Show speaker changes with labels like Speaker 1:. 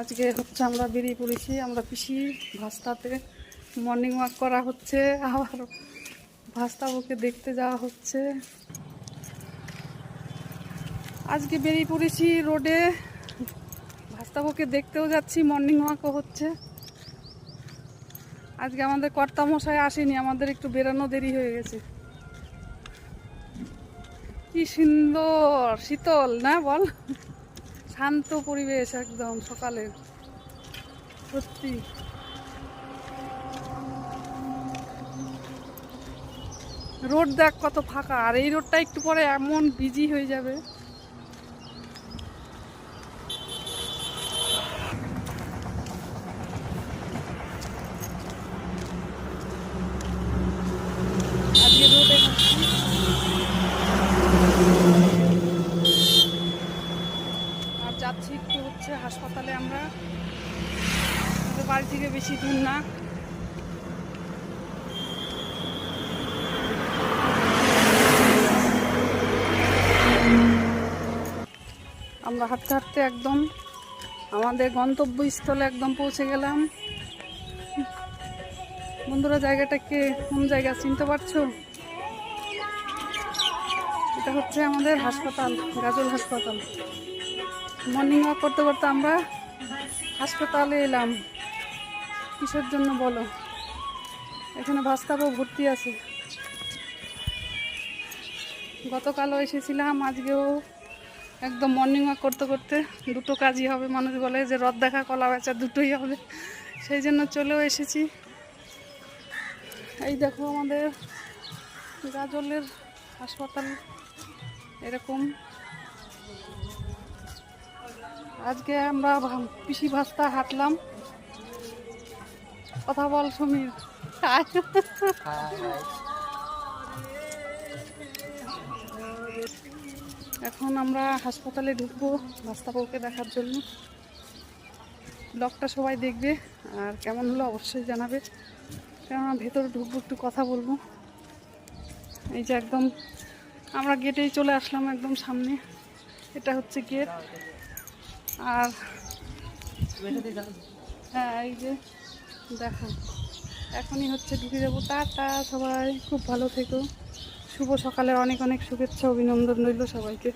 Speaker 1: আজকে হচ্ছে আমরা বেরিয়ে পড়েছি, আমরা পিসি ভাস্তাতে মর্নিং ওয়াক করা হচ্ছে, আবার ভাস্তাবুকে দেখতে যাওয়া হচ্ছে। আজকে বেরিয়ে পড়েছি রোডে, ভাস্তাবুকে দেখতেও যাচ্ছি, মর্নিং ওয়াকও হচ্ছে। আজকে আমাদের কর্তামশাই আসেনি, আমাদের একটু বেরানো দেরি হয়ে গেছে। কি সুন্দর শীতল না বল, শান্ত পরিবেশ একদম সকালের, সত্যি। রোড দেখ কত ফাঁকা, আর এই রোডটা একটু পরে এমন বিজি হয়ে যাবে। আজকে রোডে আর যাচ্ছি একটু হচ্ছে হাসপাতালে, আমরা বাড়ি থেকে বেশি দূর না। আমরা হাঁটতে হাঁটতে একদম আমাদের গন্তব্যস্থলে একদম পৌঁছে গেলাম। বন্ধুরা, জায়গাটাকে কোন জায়গা চিনতে পারছো? এটা হচ্ছে আমাদের হাসপাতাল, গাজল হাসপাতাল। মর্নিং ওয়াক করতে করতে আমরা হাসপাতালে এলাম। কিসের জন্য বলো? এখানে ভাস্তাবও ভর্তি আছে। গতকালও এসেছিলাম, আজকেও একদম মর্নিং ওয়াক করতে করতে দুটো কাজই হবে। মানুষ বলে যে রথ দেখা কলা বেচা দুটোই হবে, সেই জন্য চলেও এসেছি। এই দেখো আমাদের গাজলের হাসপাতাল এরকম। আজকে আমরা পিসি ভাস্তা হাঁটলাম। কথা বল সমীর। এখন আমরা হাসপাতালে ঢুকবো ভাস্তাবউকে দেখার জন্য। ব্লগটা সবাই দেখবে, আর কেমন হলো অবশ্যই জানাবে। কেননা ভেতরে ঢুকবো, একটু কথা বলবো। এই যে একদম আমরা গেটেই চলে আসলাম, একদম সামনে। এটা হচ্ছে গেট। আর হ্যাঁ, এই যে দেখো এখনই হচ্ছে ঢুকে যাবো। টাটা সবাই, খুব ভালো থেকো। শুভ সকালের অনেক অনেক শুভেচ্ছা, অভিনন্দন রইল সবাইকে।